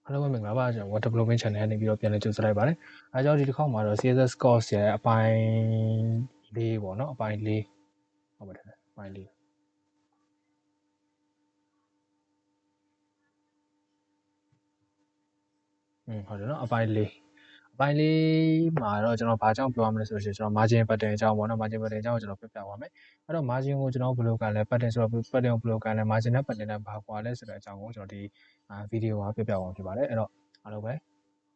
Hello မင်္ဂလာပါကျွန်တော် Web Development Channel နဲ့ပြီးတော့ပြန်လည်ကြိုဆိုလိုက်ပါတယ်။အဲကြောင့်ဒီတစ်ခေါက်မှာတော့ CSS course ရဲ့အပိုင်း၄ပေါ့နော်အပိုင်း၄ဟုတ်ပါတယ်အပိုင်း၄ဟုတ်တယ်နော်အပိုင်း၄မှာတော့ကျွန်တော်ဘာကြောင့်ပြောရမလဲဆိုတော့ကျွန်တော် margin pattern အကြောင်းပေါ့နော် margin pattern အကြောင်းကိုကျွန်တော်ပြပြပါမယ်။အဲ့တော့ margin ကိုကျွန်တော်ဘယ်လိုကန်လဲ pattern ဆိုတော့ pattern ကိုဘယ်လိုကန်လဲ margin နဲ့ pattern နဲ့ဘာကွာလဲဆိုတဲ့အကြောင်းကိုကျွန်တော်ဒီဗီဒီယိုမှာပြပြပါမယ်ဖြစ်ပါတယ်။အဲ့တော့အားလုံးပဲ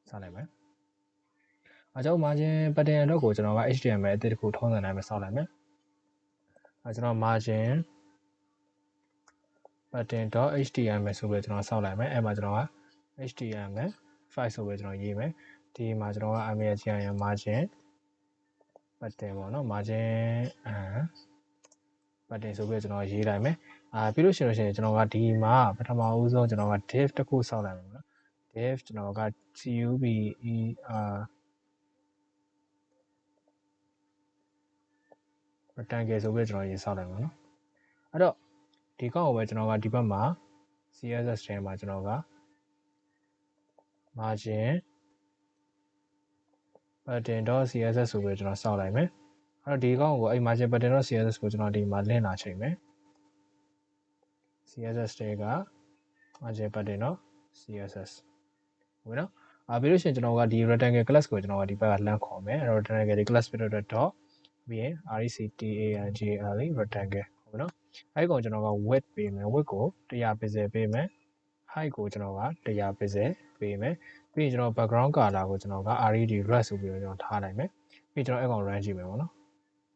စလိုက်မယ်။အကြောင်း margin pattern အတွက်ကိုကျွန်တော်က HTML အသစ်တစ်ခုထုံးစံတိုင်းပဲစောင့်လိုက်မယ်။ကျွန်တော် margin pattern.html ဆိုပြီးကျွန်တော်စောင့်လိုက်မယ်အဲ့မှာကျွန်တော်က html5 ဆိုပြီးကျွန်တော်ရေးမယ်ဒီမှာကျွန်တော်က margin pattern ပေါ့နော် margin pattern ဆိုပြီးကျွန်တော်ရေးလိုက်မယ်ပြီးလို့ရှိရင်ကျွန်တော်ကဒီမှာပထမဦးဆုံးကျွန်တော်က div တစ်ခုစောင့်လိုက်မယ်နော် div ကျွန်တော်က rectangle ဆိုပြီးကျွန်တော်ရေးစောင့်လိုက်မယ်နော်အဲ့တော့ဒီကောက်ကိုပဲကျွန်တော်ကဒီဘက်မှာ CSS ထဲမှာကျွန်တော်က margin pattern.css ဆိုပြီးကျွန်တော်စောင့်လိုက်မယ်အဲ့တော့ဒီကောက်ကိုအဲ့ margin pattern.css ကိုကျွန်တော်ဒီမှာလင်းလာချိန်မယ် CSS တွေက margin pattern.css ဟုတ်ပြီနော်ပြီးလို့ရှိရင်ကျွန်တော်ကဒီ rectangle class ကိုကျွန်တော်ကဒီဘက်ကလှမ်းခေါ်မယ်အဲ့တော့ rectangle ဒီ class ဖြစ်တဲ့တော့ပြီးရင် rectangle rectangle ဟုတ်ပြီနော်အဲ့ကောင်ကျွန်တော်က width ပေးမယ် width ကို100 pixel ပေးမယ် height ကိုကျွန်တော်က100 pixel ပေးမယ်ပြီးရင်ကျွန်တော် background color ကိုကျွန်တော်က red ဆိုပြီးတော့ကျွန်တော်ထားလိုက်မယ်ပြီးကျွန်တော်အဲ့ကောင် run ကြည့်မယ်ပေါ့နော်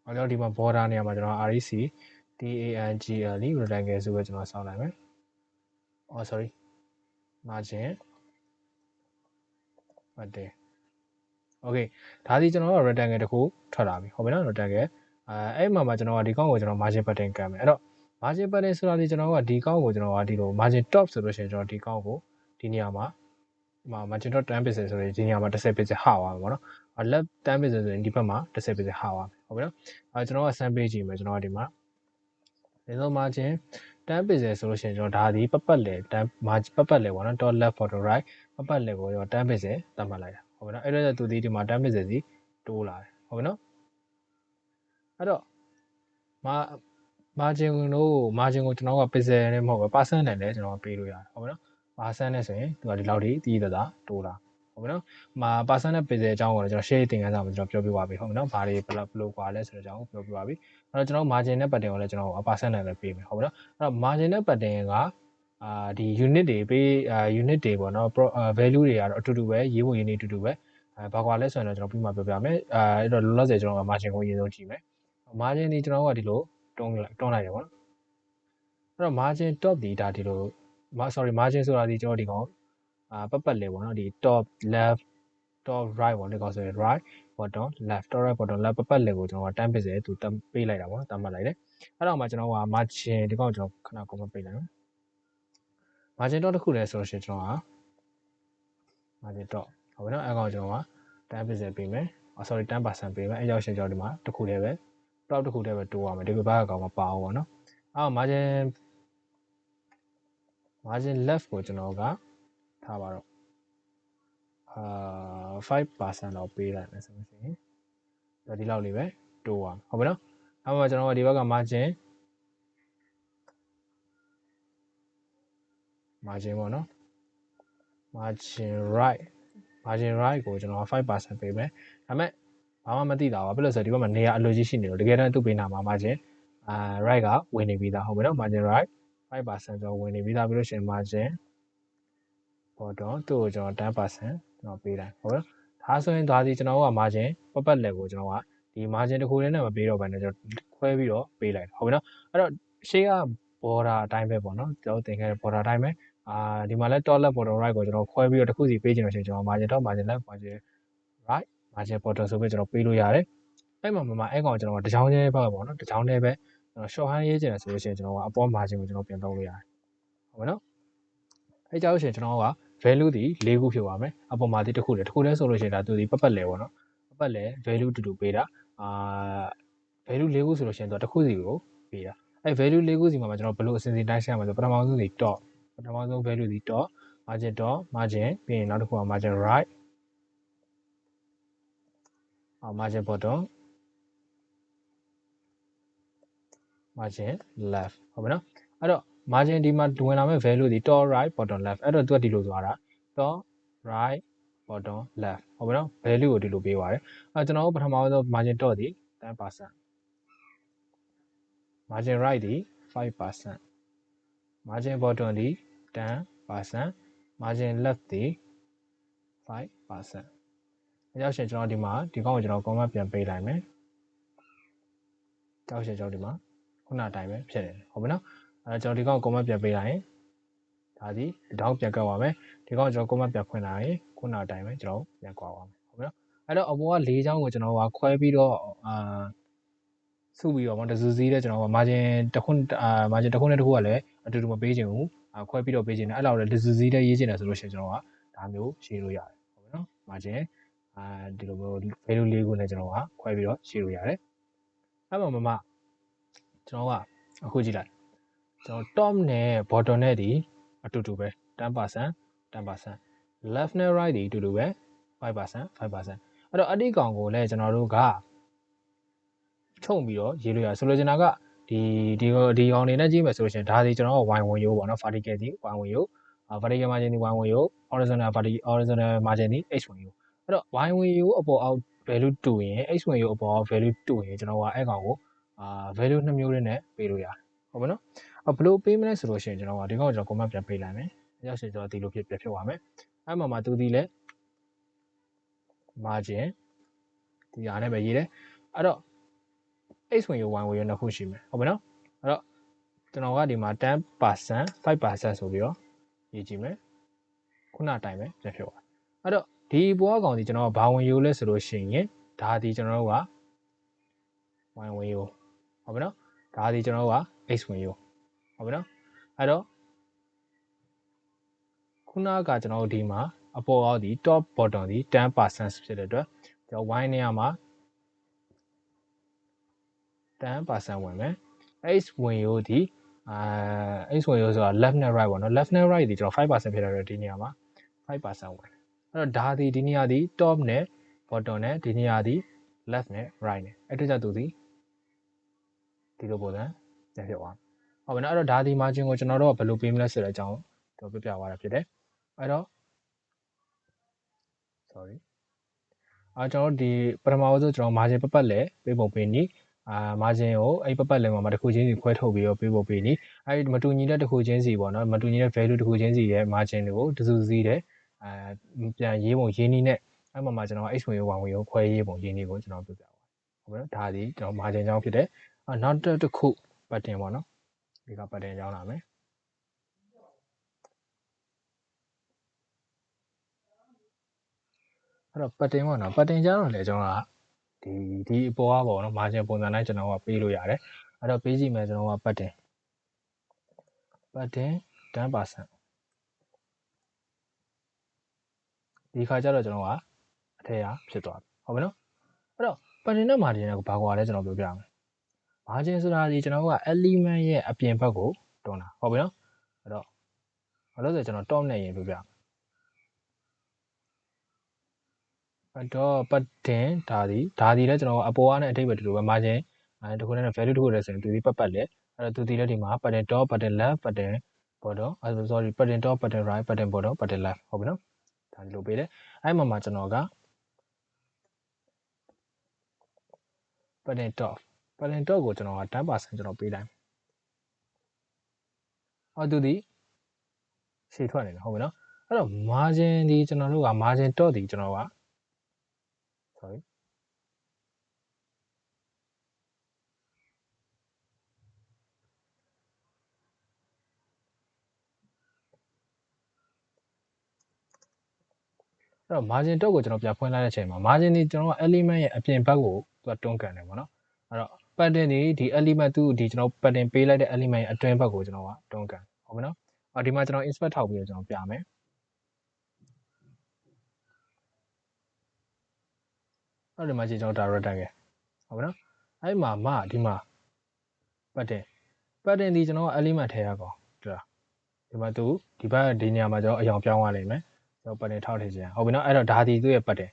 အဲ့တော့ဒီမှာ border နေရာမှာကျွန်တော် rectangle rectangle ဆိုပြီးကျွန်တော်ဆောင်းလိုက်မယ် sorry margin pattern okay ဒါဒီကျွန်တော်က rectangle တခုထွက်လာပြီဟုတ်ပြီနော် rectangle အဲ့မှာကျွန်တော်ကဒီကောင်းကိုကျွန်တော် margin pattern ကမ်းမယ်အဲ့တော့ margin pattern ဆိုတာဒီကျွန်တော်ကဒီကောင်းကိုကျွန်တော်ကဒီလို margin top ဆိုလို့ရှိရင်ကျွန်တော်ဒီကောင်းကိုဒီနေရာမှာmargin top 10 pixel ဆိုရင်ဒီနေရာမှာ10 pixel ဟာသွားမှာပေါ့နော် left 10 pixel ဆိုရင်ဒီဘက်မှာ10 pixel ဟာသွားမယ်ဟုတ်ပြီနော်ကျွန်တော်က sample ကြည့်မယ်ကျွန်တော်ကဒီမှာဒီလို margin 10 pixel ဆိုလို့ရှိရင်ကျွန်တော်ဒါဒီပတ်လေပတ်လေပေါ့နော် top left photo right ပတ်လေကိုကျွန်တော်10 pixel သတ်မှတ်လိုက်တာဟုတ်ပြီနော်အဲ့တော့သူဒီမှာ10 pixel စီတိုးလာတယ်ဟုတ်ပြီနော်အဲ့တော့margin ကိုကျွန်တော်က pixel နဲ့မဟုတ်ဘူး percent နဲ့လည်းကျွန်တော်ပေးလို့ရတယ်ဟုတ်ပြီနော် percent နဲ့ဆိုရင်သူကဒီလောက်ထိတည်တသာတိုးလာဟုတ်ပြီနော်percent နဲ့ pixel အကြောင်းကိုလည်းကျွန်တော် share သင်ခန်းစာမှာကျွန်တော်ပြောပြပါပြီဟုတ်ပြီနော်ဘာတွေဘယ်လိုကွာလဲဆိုတဲ့အကြောင်းကိုပြောပြပါပြီအဲ့တော့ကျွန်တော် margin နဲ့ pattern ကိုလည်းကျွန်တော် percent နဲ့ပဲပေးမယ်ဟုတ်ပြီနော်အဲ့တော့ margin နဲ့ pattern ကဒီ unit တွေပေးunit တွေပေါ့နော် value တွေကတော့အတူတူပဲရေးဖို့ရင်းနေအတူတူပဲဘာကွာလဲဆိုရင်တော့ကျွန်တော်ပြီးမှပြောပြမယ်အဲ့တော့လောလောဆယ်ကျွန်တော်က margin ကိုအရင်ဆုံးကြည့်မယ် margin ဒီကျွန်တော်ကဒီလိုတွန်းလိုက်တယ်ပေါ့နော်အဲ့တော့ margin top ဒီဒါဒီလိုsorry margin ဆိုတာဒီကျွန်တော်ဒီကောင်ပတ်လေပေါ့နော်ဒီ top left top right ပေါ့ဒီကောင်ဆိုရင် right bottom left top right bottom left ပတ်လေကိုကျွန်တော်က10 pixel သူပေးလိုက်တာပေါ့နော်တတ်မှတ်လိုက်တယ်အဲ့တော့မှကျွန်တော်က margin ဒီကောင်ကျွန်တော်ခဏ comment ပေးလိုက်နော် margin top တစ်ခုလဲဆိုလို့ရှိရင်ကျွန်တော်က margin top ဟုတ်ပြီနော်အဲ့ကောင်ကျွန်တော်က10 pixel ပေးမယ် sorry 10% ပေးမယ်အဲ့ရောက်ရှင်ကျွန်တော်ဒီမှာတစ်ခုတည်းပဲ top တစ်ခုတည်းပဲတိုးရမယ်ဒီဘက်ကကောင်မပါဘူးပေါ့နော်အဲ့ margin left ကိုကျွန်တော်ကထားပါတော့5% လောက်ပေးလိုက်မယ်ဆိုလို့ရှိရင်ဒီလောက်လေးပဲတိုးရမယ်ဟုတ်ပြီနော်အဲ့မှာကျွန်တော်ကဒီဘက်က margin ပေါ့နော် margin right ကိုကျွန်တော်က5% ပေးမယ်ဒါပေမဲ့ဘာမှမသိတာပါဘယ်လိုဆိုဒီဘက်မှာနေရာအလိုကြီးရှိနေလို့တကယ်တမ်းသူ့ပေးနာမှာ margin right ကဝင်နေပြီးသားဟုတ်ပြီနော် margin right 5% ဆိုတော့ဝင်နေပြီးသားပြီးလို့ရှိရင် margin bottom သူ့ကိုကျွန်တော်10%ကျွန်တော်ပေးလိုက်ဟုတ်ပြီဒါဆိုရင်ဒါဒီကျွန်တော်က margin ပတ်လက်ကိုကျွန်တော်ကဒီ margin တစ်ခုတည်းနဲ့မပေးတော့ဘဲနဲ့ကျွန်တော်ခွဲပြီးတော့ပေးလိုက်ဟုတ်ပြီနော်အဲ့တော့ရှေ့က border အတိုင်းပဲပေါ့နော်ကျွန်တော်သင်ခဲ့တဲ့ border အတိုင်းပဲဒီမှာလဲ top left bottom right ကိုကျွန်တော်ခွဲပြီးတော့တစ်ခုစီပေးချင်လို့ရှိရင်ကျွန်တော် margin top margin left margin right margin bottom ဆိုပြီးကျွန်တော်ပေးလို့ရတယ်အဲ့မှာအဲ့ကောင်ကျွန်တော်ကတစ်ချောင်းတည်းပဲပေါ့နော်တစ်ချောင်းတည်းပဲကျွန်တော် short hand ရေးချင်တယ်ဆိုလို့ရှိရင်ကျွန်တော်ကအပေါ် margin ကိုကျွန်တော်ပြန်သုံးလို့ရတယ်ဟုတ်ပြီနော်အဲ့ကြောင့်ရှင်ကျွန်တော်က value ဒီ၄ခုဖြစ်သွားမယ်အပေါ်မှာဒီတစ်ခုတည်းဆိုလို့ရှိရင်ဒါသူဒီပတ်လဲပေါ့နော်ပတ်လဲ value တူတူပေးတာvalue ၄ခုဆိုလို့ရှိရင်သူတစ်ခုစီကိုပေးတာအဲ့ value ၄ခုစီမှာကျွန်တော်ဘယ်လိုအစဉ်စီတိုင်းရှင်းရမှာဆိုပထမဆုံးစီ top ပထမဆုံး value ဒီ top margin တော့ margin ပြီးရင်နောက်တစ်ခုက margin right margin bottom margin left ဟုတ်ပြီနော်အဲ့တော့ margin ဒီမှာဝင်လာမဲ့ value ဒီ top right bottom left အဲ့တော့သူကဒီလိုသွားတာ top right bottom left ဟုတ်ပြီနော် value ကိုဒီလိုပေးပါတယ်အဲ့ကျွန်တော်တို့ပထမဆုံး margin top ဒီ 10% margin right ဒီ 5% margin bottom ဒီ 10% margin left ဒီ 5%အကြောင်းရှင်ကျွန်တော်ဒီမှာဒီကောင်ကိုကျွန်တော် comment ပြန်ပေးလိုက်မယ်အကြောင်းရှင်ကျွန်တော်ဒီမှာခုနအတိုင်းပဲဖြစ်နေတယ်ဟုတ်ပြီနော်အဲကျွန်တော်ဒီကောင် comment ပြန်ပေးလိုက်ရင်ဒါဒီတောင်းပြန်ကတ်သွားမယ်ဒီကောင်ကျွန်တော် comment ပြန်ဖွင့်လာရင်ခုနအတိုင်းပဲကျွန်တော်ပြန်ကွာသွားမယ်ဟုတ်ပြီနော်အဲ့တော့အပေါ်က၄ချောင်းကိုကျွန်တော်ကခွဲပြီးတော့စုပြီးတော့တစုစည်းတဲ့ကျွန်တော်က margin တစ်ခုmargin တစ်ခုနဲ့တစ်ခုကလည်းအတူတူမပေးချင်ဘူးခွဲပြီးတော့ပေးချင်တယ်အဲ့လောက်လည်းတစုစည်းတဲ့ရေးချင်တယ်ဆိုလို့ရှိရင်ကျွန်တော်ကဒါမျိုးရေးလို့ရတယ်ဟုတ်ပြီနော် margin ဒီလိုမျိုး value လေးခုနဲ့ကျွန်တော်ကခွဲပြီးတော့ရေးလို့ရတယ်အဲ့မှာကျွန်တော်ကအခုကြည့်လိုက်ကျွန်တော် top နဲ့ bottom နဲ့ဒီအတူတူပဲ 10% left နဲ့ right ဒီအတူတူပဲ5% အဲ့တော့အတိကောင်ကိုလည်းကျွန်တော်တို့ကချုပ်ပြီးတော့ရေးလို့ရဆိုလိုချင်တာကဒီကောင်နေနဲ့ကြည့်မယ်ဆိုလို့ရှိရင်ဒါဒီကျွန်တော်က y ဝင်ရိုးပေါ့နော် vertical ဒီ y ဝင်ရိုးvertical margin ဒီ y ဝင်ရိုး horizontal margin ဒီ h ဝင်ရိုးအဲ့တော့ y ဝင်ရိုးအပေါ်အောက် value တူရင် h ဝင်ရိုးအပေါ်အောက် value တူရင်ကျွန်တော်ကအဲ့ကောင်ကိုvalue 2မျိုးနဲ့ပေးလို့ရတယ်ဟုတ်ပါနော်ဘယ်လိုပေးမလဲဆိုလို့ရှိရင်ကျွန်တော်ကဒီကောင်ကိုကျွန်တော် comment ပြန်ပေးလိုက်မယ်အရောက်ရှင်ကျွန်တော်ဒီလိုဖြစ်သွားမယ်အဲ့မှာသူဒီလဲ margin ဒီဟာနဲ့ပဲရေးတယ်အဲ့တော့ x ဝင်ရိုး y ဝင်ရိုးနှစ်ခုရှိမယ်ဟုတ်ပြီနော်အဲ့တော့ကျွန်တော်ကဒီမှာ 10% 5% ဆိုပြီးတော့ရေးကြည့်မယ်ခုနအတိုင်းပဲပြန်ဖြစ်သွားအဲ့တော့ဒီဘွားကောင်ဒီကျွန်တော်ကဘာဝင်ရိုးလဲဆိုလို့ရှိရင်ဒါဒီကျွန်တော်တို့က y ဝင်ရိုးဟုတ်ပြီနော်ဒါဒီကျွန်တော်တို့က x ဝင်ရိုးဟုတ်ပြီနော်အဲ့တော့ခုနကကျွန်တော်တို့ဒီမှာအပေါ်အောက်ဒီ top bottom ဒီ 10% ဖြစ်တဲ့အတွက်ကျွန်တော် y နေရာမှာ10% ဝင်မယ် x ဝင်ရိုးဒီx ဝင်ရိုးဆိုတာ left နဲ့ right ပေါ့နော် left နဲ့ right ဒီကျွန်တော် 5% ဖြစ်တဲ့အတွက်ဒီနေရာမှာ5% ဝင်အဲ့တော့ဒါဒီနေရာဒီ top နဲ့ bottom နဲ့ဒီနေရာဒီ left နဲ့ right နဲ့အဲ့တို့ကြောင့်သူဒီလိုပုံစံပြန်ဖြစ်သွားဟုတ်ပြီနော်အဲ့တော့ဒါဒီ margin ကိုကျွန်တော်တို့ကဘယ်လိုပေးမလဲဆိုတဲ့အကြောင်းကိုပြပြသွားတာဖြစ်တယ်အဲ့တော့ sorry ကျွန်တော်တို့ဒီပထမဆုံးကျွန်တော် margin ပတ်လဲပေးပုံပေးနီmargin ကိုအဲ့ပတ်လဲမှာတစ်ခုချင်းစီခွဲထုတ်ပြီးတော့ပေးဖို့ပေးနီအဲ့မတူညီတဲ့တစ်ခုချင်းစီပေါ့နော်မတူညီတဲ့ value တစ်ခုချင်းစီရဲ့ margin တွေကိုတစုစည်းတဲ့ပြန်ရေးပုံရေးနည်းနဲ့အဲ့မှာကျွန်တော် x ဝင်ရိုး y ဝင်ရိုးခွဲရေးပုံရေးနည်းကိုကျွန်တော်ပြပြပါဟုတ်ပြီနော်ဒါဒီကျွန်တော် margin ကြောင်းဖြစ်တယ်နောက်တစ်ခု pattern ပေါ့နော်ဒီက pattern ကြောင်းလာမယ်အဲ့တော့ pattern ပေါ့နော် pattern ကြောင်းတော့လေကျွန်တော်ကဒီအပေါ်ကပေါ့နော် margin ပုံစံတိုင်းကျွန်တော်ကပေးလို့ရတယ်အဲ့တော့ပေးကြည့်မယ်ကျွန်တော်က pattern 10% ဒီခါကျတော့ကျွန်တော်ကအထက်ရဖြစ်သွားပြီဟုတ်ပြီနော်အဲ့တော့ pattern နဲ့ margin နဲ့ဘာကွာလဲကျွန်တော်ပြောပြမယ် margin ဆိုတာဒီကျွန်တော်က element ရဲ့အပြင်ဘက်ကိုတွန်းတာဟုတ်ပြီနော်အဲ့တော့ဘာလို့လဲကျွန်တော် top နဲ့ရင်ပြောပြမယ်အဲ့တော့ pattern ဒါဒီလည်းကျွန်တော်အပေါ်ကနေအထိပ္ပယ်တူတူပဲ margin တခုနဲ့ value တခုလည်းဆိုရင်သူဒီပတ်လဲအဲ့တော့သူဒီလည်းဒီမှာ pattern top pattern left pattern bottom sorry pattern top pattern right pattern bottom pattern left ဟုတ်ပြီနော်ဒါဒီလိုပေးတယ်အဲ့မှာကျွန်တော်က pattern top ကိုကျွန်တော်က 10% ကျွန်တော်ပေးလိုက်သူဒီရှေ့ထွက်နေတယ်ဟုတ်ပြီနော်အဲ့တော့ margin ဒီကျွန်တော်တို့က margin top ဒီကျွန်တော်က sorry အဲ့တော့ margin top ကိုကျွန်တော်ပြန်ဖွင့်လိုက်တဲ့အချိန်မှာ margin ဒီကျွန်တော်က element ရဲ့အပြင်ဘက်ကိုသူကတွန်းကန်တယ်ပေါ့နော်အဲ့တော့ pattern ဒီ element သူဒီကျွန်တော် pattern ပေးလိုက်တဲ့ element ရဲ့အတွင်းဘက်ကိုကျွန်တော်ကတွန်းကန်ဟုတ်ပြီနော်ဒီမှာကျွန်တော် insert ထောက်ပြီးတော့ကျွန်တော်ပြမယ်အဲ့ဒီမှာကျွန်တော် direct တက်ခဲ့ဟုတ်ပြီနော်အဲ့မှာဒီမှာ pattern ဒီကျွန်တော်က element ထဲရကောင်တွေ့လား ဒီမှာသူဒီဘက်ဒီနေရာမှာကျွန်တော်အယောင်ပြောင်းသွားလိမ့်မယ်ကျွန်တော်ပတ်တင်ထောက်ထည့်ခြင်းဟုတ်ပြီနော်အဲ့တော့ဒါဒီသူ့ရဲ့ပတ်တင်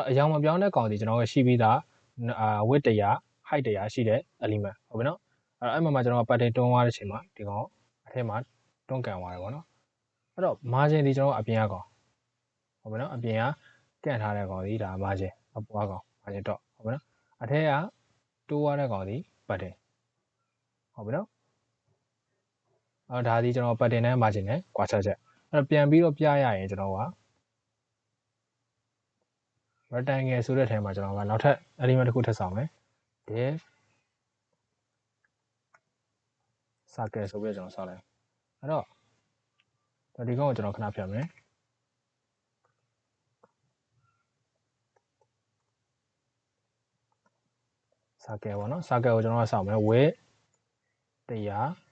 အယောင်မပြောင်းတဲ့ကောင်ဒီကျွန်တော်ကရှိပြီးသားwidth 100 height 100ရှိတဲ့ element ဟုတ်ပြီနော်အဲ့မှာကျွန်တော်ပတ်တင်တွန်းသွားတဲ့အချိန်မှာဒီကောင်အထက်မှာတွန်းကန်သွားတယ်ပေါ့နော်အဲ့တော့ margin ဒီကျွန်တော်အပြင်ကကောင်ဟုတ်ပြီနော်အပြင်ကကန့်ထားတဲ့ကောင်ဒီဒါ margin အပွားကောင် margin dot ဟုတ်ပြီနော်အထက်ကတိုးသွားတဲ့ကောင်ဒီပတ်တင်ဟုတ်ပြီနော်ဒါဒီကျွန်တော်ပတ်တင်နဲ့ margin နဲ့ကွာခြားချက်အဲ့တော့ပြန်ပြီးတော့ပြရရင်ကျွန်တော်က rectangle ဆိုတဲ့ထဲမှာကျွန်တော်ကနောက်ထပ် element တစ်ခုထပ်ဆောင်မယ် div circle ဆိုပြီးတော့ကျွန်တော်ဆောက်လိုက်အဲ့တော့ဒီကောင်ကိုကျွန်တော်ခဏဖြတ်မယ်circle ပေါ့နော် circle ကိုကျွန်တော်ကဆောက်မယ် width 100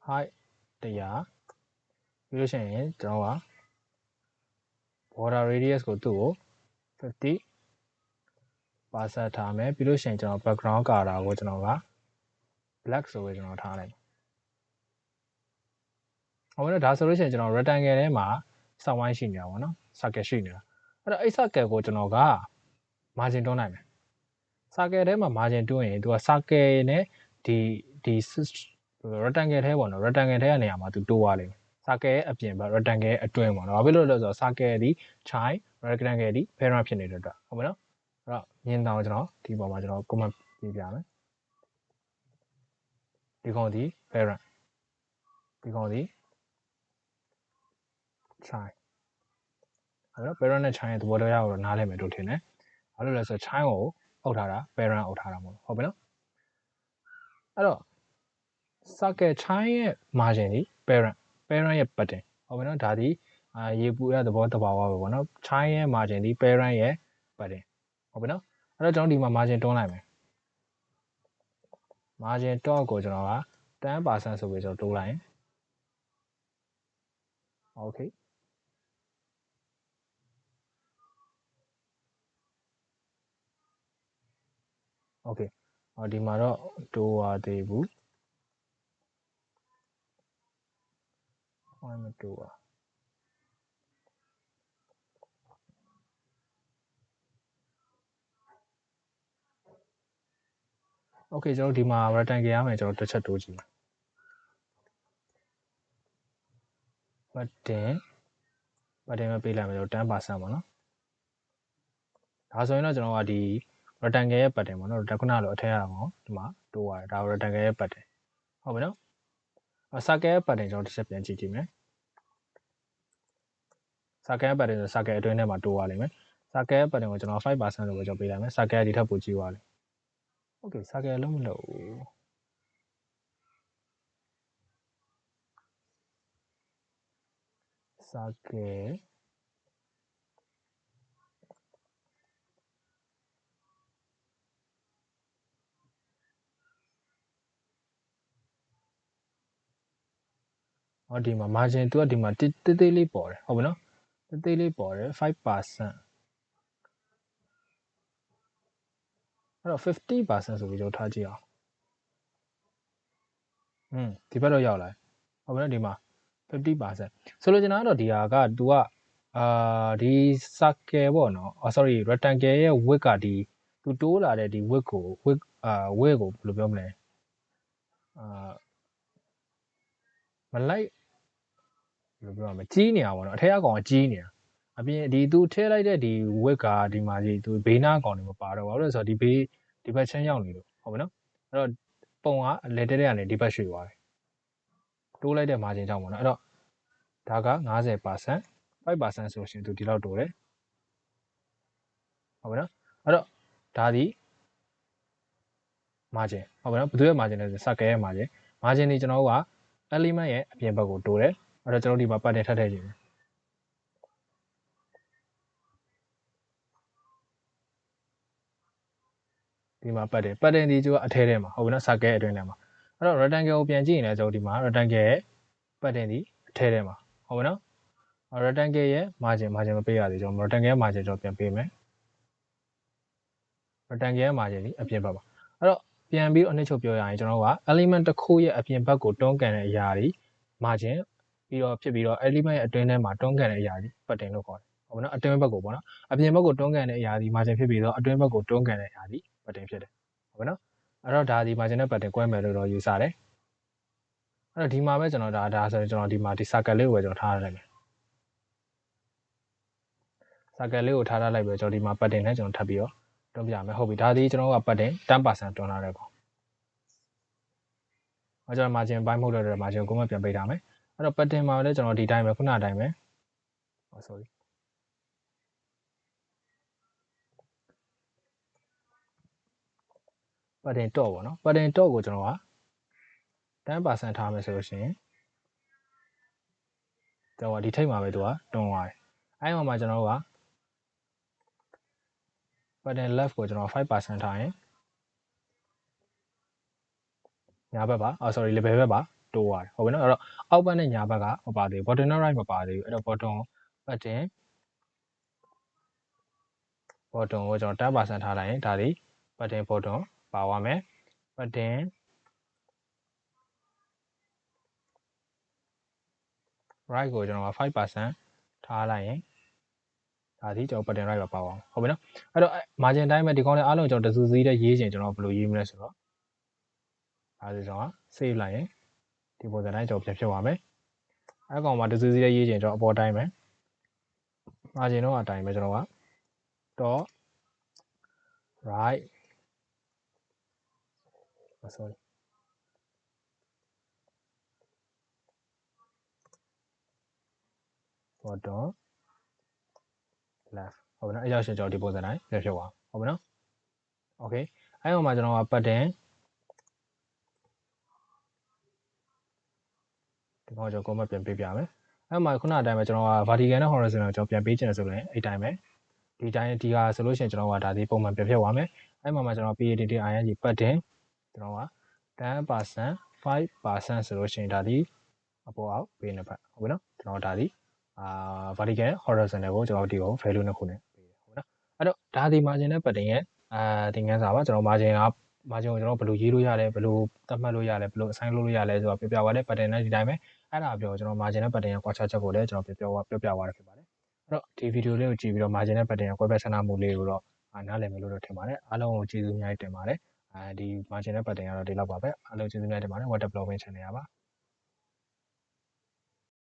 height 100ပြီးလို့ရှိရင်ကျွန်တော်က border radius ကိုသူ့ကို50% ထားမယ်ပြီးလို့ရှိရင်ကျွန်တော် background color ကိုကျွန်တော်က black ဆိုပြီးကျွန်တော်ထားလိုက်ဟုတ်ပြီနော်ဒါဆိုလို့ရှိရင်ကျွန်တော် rectangle ထဲမှာ set wine ရှိနေတာပေါ့နော် circle ရှိနေတာအဲ့တော့အဲ့ circle ကိုကျွန်တော်က margin တွန်းနိုင်မယ် circle ထဲမှာ margin တွန်းရင်သူက circle နဲ့ဒီ rectangle ထဲပေါ့နော် rectangle ထဲကနေရာမှာသူတိုးသွားလိမ့်မယ် circle ရဲ့အပြင်ဘက် rectangle ရဲ့အတွင်းပေါ့နော်ဘာဖြစ်လို့လဲဆိုတော့ circle ဒီ chine rectangle ဒီ parent ဖြစ်နေတဲ့အတွက်ဟုတ်ပြီနော်အဲ့တော့မြင်တော့ကျွန်တော်ဒီပေါ်မှာကျွန်တော် comment ပြပြမယ်ဒီကောင်ဒီ parent ဒီကောင်ဒီ chine အဲ့တော့ parent နဲ့ chine ရဲ့သဘောတရားကိုတော့နားလည်မယ်လို့ထင်တယ်ဘာလို့လဲဆိုတော့ chine ကိုအုပ်ထားတာ parent အုပ်ထားတာမဟုတ်ဟုတ်ပြီနော်အဲ့တော့ circle chine ရဲ့ margin ဒီ parent ရဲ့ pattern ဟုတ်ပြီနော်ဒါဒီရေပူရသဘောတဘာဝပဲပေါ့နော် chine ရဲ့ margin ဒီ parent ရဲ့ pattern ဟုတ်ပြီနော်အဲ့တော့ကျွန်တော်ဒီမှာ margin တွန်းလိုက်မယ် margin dot ကိုကျွန်တော်က 10% ဆိုပြီးကျွန်တော်တိုးလိုက်ရင် okay okay ဒီမှာတော့တိုးသွားသေးဘူးမတိုးပါโอเคကျွန်တော်ဒီမှာ rectangle ရမယ်ကျွန်တော်တစ်ချက်တိုးကြည့်ပတ်တင်မပေးလိုက်မယ်ကျွန်တော် 10% ပေါ့နော်ဒါဆိုရင်တော့ကျွန်တော်ကဒီ rectangle ရဲ့ပတ်တင်ပေါ့နော်ဒါခုနလိုအထက်ရအောင်ဒီမှာတိုးရတယ်ဒါ rectangle ရဲ့ပတ်တင်ဟုတ်ပြီနော်circle ရဲ့ပတ်တင်ကျွန်တော်တစ်ချက်ပြန်ကြည့်ကြည့်မယ် circle ရဲ့ပတ်တင်ဆို circle အတွင်းထဲမှာတိုးရလိမ့်မယ် circle ရဲ့ပတ်တင်ကိုကျွန်တော် 5% လို့ပဲကျွန်တော်ပေးလိုက်မယ် circle ဒီထက်ပိုကြီးသွားလိမ့် okay circle လုံးမလို့ circleဒီမှာ margin သူကဒီမှာတိတိလေးပေါ်တယ်ဟုတ်ပြီနော်တိတိလေးပေါ်တယ် 5% အဲ့တော့ 50% ဆိုပြီးကျွန်တော်ထားကြည့်အောင်ဒီဘက်တော့ရောက်လာဟုတ်ပြီနော်ဒီမှာ 50% ဆိုလိုချင်တာကတော့ဒီဟာက तू ကဒီ circle ပေါ့နော် sorry rectangle ရဲ့ width ကဒီ तू တိုးလာတဲ့ဒီ width ကို width ကိုဘယ်လိုပြောမလဲမလိုက်ဘယ်လိုပြောရမလဲကြီးနေတာပေါ့နော်အထက်ကကောင်ကကြီးနေတာအပြင်ဒီ तू ထည့်လိုက်တဲ့ဒီ width ကဒီမှာဒီ तू ဘေးနားကောင်တွေမပါတော့ဘာလို့လဲဆိုတော့ဒီဘေးဒီဘက်ချင်းရောက်နေလို့ဟုတ်ပြီနော်အဲ့တော့ပုံကလက်တက်တဲ့ကနေဒီဘက်ရွှေ့သွားတယ်တိုးလိုက်တဲ့ margin ကြောင့်ပေါ့နော်အဲ့တော့ဒါက 50% 5% ဆိုရှင်သူဒီလောက်တိုးတယ်ဟုတ်ပြီနော်အဲ့တော့ဒါဒီ margin ဟုတ်ပြီနော်ဘယ်သူရဲ့ margin လဲဆို circle ရဲ့ margin ဒီကျွန်တော်တို့က element ရဲ့အပြင်ဘက်ကိုတိုးတယ်အဲ့တော့ကျွန်တော်ဒီမှာပတ်တင်ထပ်ထည့်ကြည့်မယ်ဒီမှာပတ်တင်ဒီကျိုးကအထဲထဲမှာဟုတ်ပြီနော် circle အတွင်းထဲမှာအဲ့တော့ rectangle ကိုပြန်ကြည့်ရင်လည်းကျွန်တော်ဒီမှာ rectangle ရဲ့ပတ်တင်ဒီအထဲထဲမှာဟုတ်ပြီနော် rectangle ရဲ့ margin မပေးရသေးကျွန်တော် rectangle ရဲ့ margin ကျွန်တော်ပြန်ပေးမယ် rectangle ရဲ့ margin ဒီအပြင်ဘက်မှာအဲ့တော့ ပြန်ပြီးအနှစ်ချုပ်ပြောရရင်ကျွန်တော်က element တစ်ခုရဲ့အပြင်ဘက်ကိုတွန်းကန်တဲ့အရာတွေ margin ပြီးတော့ဖြစ်ပြီးတော့ element ရဲ့အတွင်းထဲမှာတွန်းကန်တဲ့အရာတွေ pattern လို့ခေါ်တယ်ဟုတ်ပါနော်အတွင်းဘက်ကိုပေါ့နော်အပြင်ဘက်ကိုတွန်းကန်တဲ့အရာတွေ margin ဖြစ်ပြီးတော့အတွင်းဘက်ကိုတွန်းကန်တဲ့အရာတွေ pattern ဖြစ်တယ်ဟုတ်ပါနော်အဲ့တော့ဒါဒီ margin နဲ့ pattern ကွဲမယ်လို့တော့ယူဆတယ်အဲ့တော့ဒီမှာပဲကျွန်တော်ဒါဆိုရင်ကျွန်တော်ဒီမှာဒီ circle လေးကိုပဲကျွန်တော်ထားရလိုက်မယ် circle လေးကိုထားလိုက်ပဲကျွန်တော်ဒီမှာ pattern နဲ့ကျွန်တော်ထပ်ပြီးတော့တွန်းပြမယ်ဟုတ်ပြီဒါဒီကျွန်တော်က pattern 10% တွန်းထားတဲ့ကောင်အဲ့ကျွန်တော် margin ပိုင်းမဟုတ်တဲ့ margin ကိုမှပြန်ပေးထားမယ်အဲ့တော့ pattern မှာလည်းကျွန်တော်ဒီတိုင်းပဲခုနအတိုင်းပဲ sorry pattern တော့ပေါ့နော် pattern တော့ကိုကျွန်တော်က 10% ထားမယ်ဆိုလို့ရှိရင်ကျွန်တော်ဒီထိပ်မှာပဲသူကတွန်းသွားတယ်အဲ့မှာကျွန်တော်က pattern left ကိုကျွန်တော် 5% ထားရင်ညာဘက်ပါsorry level ဘက်ပါတိုးသွားတယ်ဟုတ်ပြီနော်အဲ့တော့အောက်ဘက်နဲ့ညာဘက်ကမပါသေးဘူး bottom နဲ့ right မပါသေးဘူးအဲ့တော့ bottom pattern ကိုကျွန်တော် 10% ထားလိုက်ရင်ဒါဒီ pattern bottom ပါသွားမယ် pattern right ကိုကျွန်တော်5% ထားလိုက်ရင်ဒါဒီကျွန်တော် pattern right ပါသွားအောင်ဟုတ်ပြီနော်အဲ့တော့ margin တိုင်းပဲဒီကောင်းလေးအားလုံးကျွန်တော်တစုစည်းတဲ့ရေးချင်ကျွန်တော်ဘယ်လိုရေးမလဲဆိုတော့ဒါဆိုကျွန်တော် save လိုက်ရင်ဒီပုံစံတိုင်းကျွန်တော်ပြန်ဖြစ်သွားမယ်အဲ့ကောင်မှာတစုစည်းတဲ့ရေးချင်ကျွန်တော်အပေါ်တိုင်းပဲ margin တော့အတိုင်းပဲကျွန်တော်က dot right sorry bottom left ဟုတ်ပြီနော်အဲ့ရောက်ရှင်ကျွန်တော်ဒီပုံစံတိုင်းပြန်ဖြစ်သွားဟုတ်ပြီနော် okay အဲ့ကောင်မှာကျွန်တော်က pattern ဒီကောင်ကျွန်တော် comment ပြန်ပေးပြမယ်အဲ့မှာခုနအတိုင်းပဲကျွန်တော်က vertical နဲ့ horizontal ကိုကျွန်တော်ပြန်ပေးချင်တယ်ဆိုရင်အဲ့တိုင်းပဲဒီတိုင်းဒီဟာဆိုလို့ရှိရင်ကျွန်တော်ကဒါဒီပုံမှန်ပြန်ဖြစ်သွားမယ်အဲ့မှာကျွန်တော် pattern ကျွန်တော်က 10% 5% ဆိုလို့ရှိရင်ဒါဒီအပေါ်အောက်ပေးနေဖက်ဟုတ်ပြီနော်ကျွန်တော်ဒါဒီvertical horizontal ကိုကျွန်တော်ဒီကို value နှစ်ခုနဲ့ပေးတယ်ဟုတ်နော်အဲ့တော့ဒါဒီ margin နဲ့ pattern ရဲ့သင်ခန်းစာပါကျွန်တော် margin ကိုကျွန်တော်ဘယ်လိုရေးလို့ရလဲဘယ်လိုသတ်မှတ်လို့ရလဲဘယ်လို assign လုပ်လို့ရလဲဆိုတော့ပြသွားတယ် pattern နဲ့ဒီတိုင်းပဲအဲ့ဒါပြောကျွန်တော် margin နဲ့ pattern ရဲ့ကွာခြားချက်ကိုလည်းကျွန်တော်ပြောပြသွားတယ်ဖြစ်ပါတယ်အဲ့တော့ဒီဗီဒီယိုလေးကိုကြည့်ပြီးတော့ margin နဲ့ pattern ရဲ့ကွဲပြားခြားနားမှုလေးကိုတော့နားလည်မယ်လို့တော့ထင်ပါတယ်အားလုံးကိုကျေးဇူးအများကြီးတင်ပါတယ်ဒီ margin နဲ့ pattern ကတော့ဒီလောက်ပါပဲအားလုံးကျေးဇူးများတင်ပါတယ် web development channel ပါ